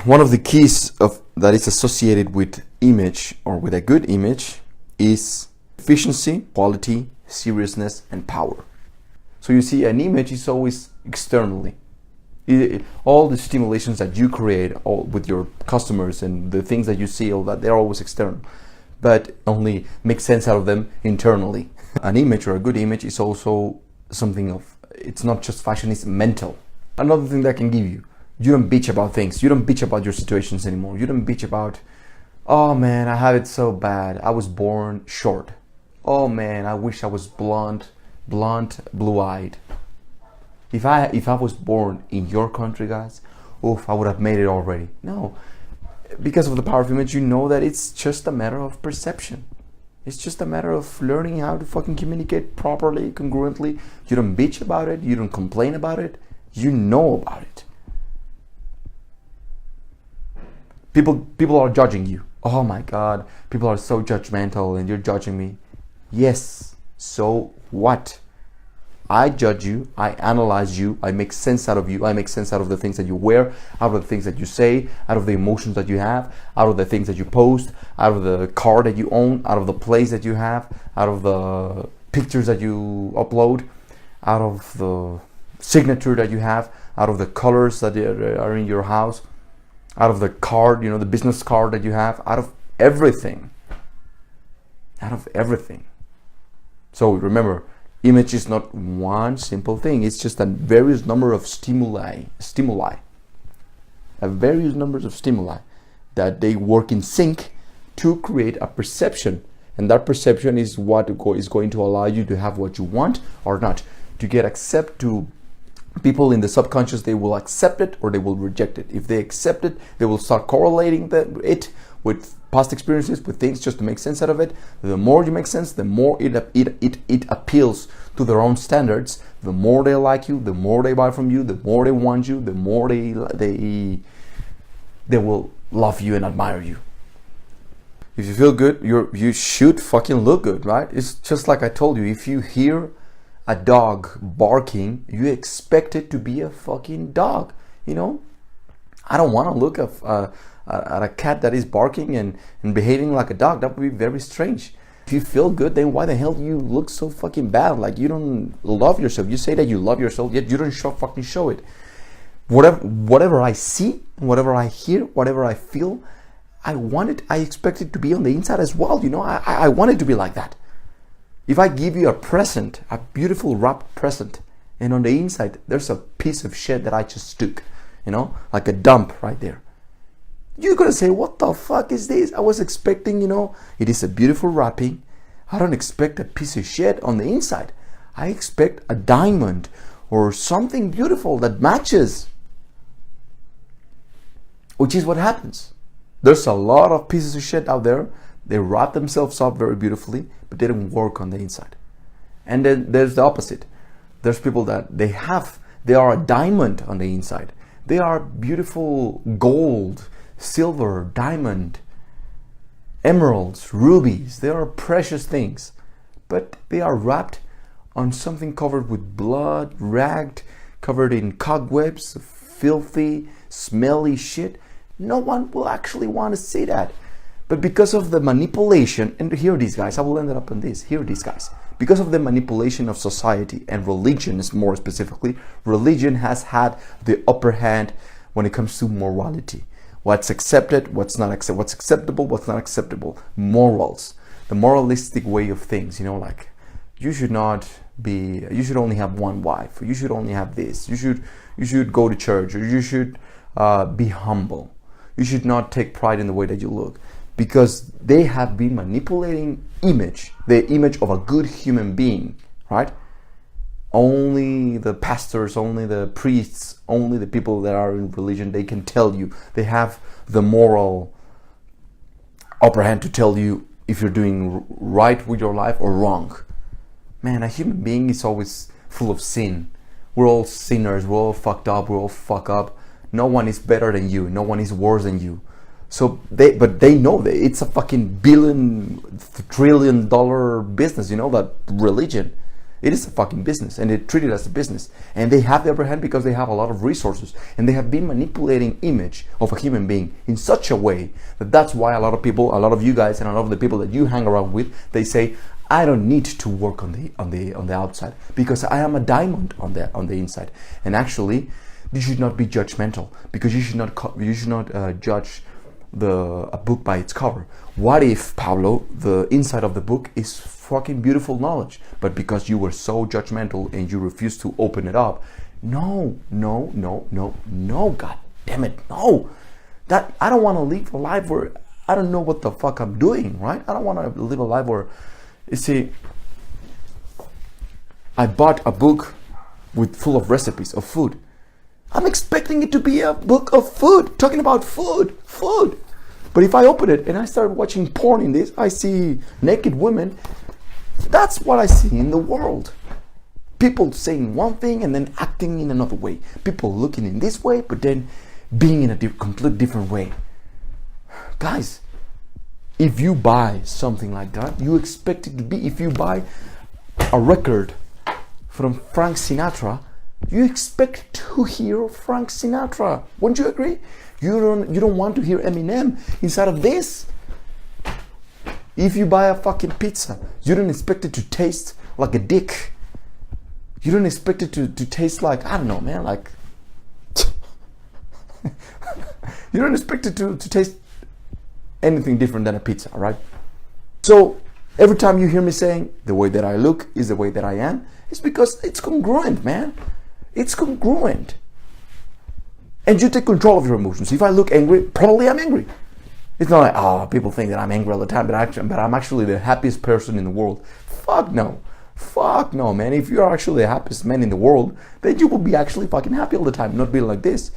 One of the keys of that is associated with image or with a good image is efficiency, quality, seriousness, and power. So you see, an image is always externally. All the stimulations that you create all with your customers and the things that you see, all that, they're always external, but only make sense out of them internally. An image or a good image is also something of, it's not just fashion, it's mental. Another thing that I can give you, you don't bitch about things. You don't bitch about your situations anymore. You don't bitch about, oh man, I have it so bad. I was born short. Oh man, I wish I was blonde, blue-eyed. If I was born in your country, guys, oof, I would have made it already. No, because of the power of image, you know that it's just a matter of perception. It's just a matter of learning how to fucking communicate properly, congruently. You don't bitch about it. You don't complain about it. You know about it. People are judging you. Oh my God, people are so judgmental and you're judging me. Yes, so what? I judge you, I analyze you, I make sense out of you, I make sense out of the things that you wear, out of the things that you say, out of the emotions that you have, out of the things that you post, out of the car that you own, out of the place that you have, out of the pictures that you upload, out of the signature that you have, out of the colors that are in your house, out of the card, the business card that you have, out of everything. Out of everything. So remember, image is not one simple thing. It's just a various number of stimuli. A various numbers of stimuli that they work in sync to create a perception. And that perception is what is going to allow you to have what you want or not. To get accept to people in the subconscious, they will accept it or they will reject it. If they accept it, they will start correlating it with past experiences, with things, just to make sense out of it. The more you make sense, the more it appeals to their own standards. The more they like you, the more they buy from you, the more they want you, the more they will love you and admire you. If you feel good, you should fucking look good, right? It's just like I told you, if you hear a dog barking, you expect it to be a fucking dog, I don't want to look at a cat that is barking and behaving like a dog. That would be very strange. If you feel good, then why the hell do you look so fucking bad? Like you don't love yourself. You say that you love yourself, yet you don't fucking show it. Whatever I see, whatever I hear, whatever I feel, I expect it to be on the inside as well. I want it to be like that. If I give you a present, a beautiful wrapped present, and on the inside there's a piece of shit that I just took, like a dump right there, you're gonna say, what the fuck is this? I was expecting, it is a beautiful wrapping. I don't expect a piece of shit on the inside. I expect a diamond or something beautiful that matches. Which is what happens. There's a lot of pieces of shit out there. They wrap themselves up very beautifully, but they don't work on the inside. And then there's the opposite. There's people that they are a diamond on the inside. They are beautiful gold, silver, diamond, emeralds, rubies. They are precious things, but they are wrapped on something covered with blood, ragged, covered in cobwebs, filthy, smelly shit. No one will actually want to see that. But because of the manipulation, and hear these guys, I will end up on this, hear these guys. Because of the manipulation of society and religion, more specifically, religion has had the upper hand when it comes to morality. What's accepted, what's not accepted, what's acceptable, what's not acceptable. Morals, the moralistic way of things, like you should only have one wife, or you should only have this, you should go to church, or you should be humble. You should not take pride in the way that you look. Because they have been manipulating the image of a good human being, right? Only the pastors, only the priests, only the people that are in religion, they can tell you. They have the moral upper hand to tell you if you're doing right with your life or wrong. Man, a human being is always full of sin. We're all sinners, we're all fucked up, we're all fuck up. No one is better than you, no one is worse than you. So they know that it's a fucking $1 trillion business, that religion. It is a fucking business, and they treat it as a business. And they have the upper hand because they have a lot of resources, and they have been manipulating image of a human being in such a way that that's why a lot of people, a lot of you guys, and a lot of the people that you hang around with, they say, I don't need to work on the outside because I am a diamond on the inside. And actually, you should not be judgmental, because you should not judge a book by its cover. What if, Pablo, the inside of the book is fucking beautiful knowledge, but because you were so judgmental and you refused to open it up? No, god damn it, no. That I don't want to live a life where I don't know what the fuck I'm doing, right? I don't want to live a life where, you see, I bought a book full of recipes of food. I'm expecting it to be a book of food, talking about food. But if I open it and I start watching porn in this, I see naked women. That's what I see in the world. People saying one thing and then acting in another way. People looking in this way, but then being in a complete different way. Guys, if you buy something like that, you expect it to be, if you buy a record from Frank Sinatra, you expect to hear Frank Sinatra. Wouldn't you agree? You don't want to hear Eminem inside of this. If you buy a fucking pizza, you don't expect it to taste like a dick. You don't expect it to taste like, I don't know, man, like you don't expect it to taste anything different than a pizza, right? So every time you hear me saying the way that I look is the way that I am, it's because it's congruent, man. It's congruent. And you take control of your emotions. If I look angry, probably I'm angry. It's not like, oh, people think that I'm angry all the time, but I'm actually the happiest person in the world. Fuck no, man. If you're actually the happiest man in the world, then you will be actually fucking happy all the time, not being like this.